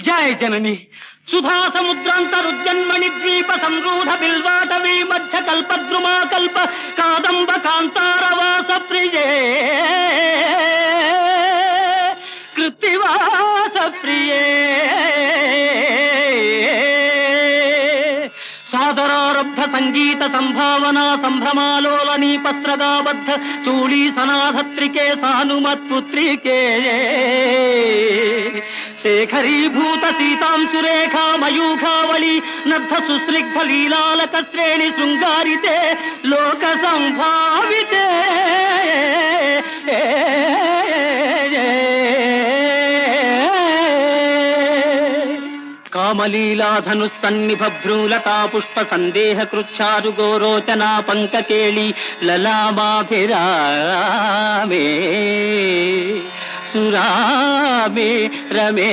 జయ జనని సుధా సముద్రాంతరుజన్మణి ద్వీప సంరూఢ బిల్వాటవీ మధ్య కల్పద్రుమా కల్ప కాదంబ కాంతారవాస ప్రియే కృత్తివాస ప్రియే సాదరారబ్ధ సంగీత సంభావనా సంభ్రమాలోలనీ పస్త్రగాబద్ధ చూళీ సనాధత్రికే సానుమత్పుత్రికే శేఖరీభూత సీతాంశురేఖా మయూఖావళి నద్ధ సుస్నిగ్ధ లీలాలక శ్రేణి శృంగారితే లోక సంభావితే కామలీలాధను సన్నిభ భ్రూలతా పుష్ప సందేహ కృచ్చారు గోరోచనా పంకకేళి లలామాభిరామే సురామే రమే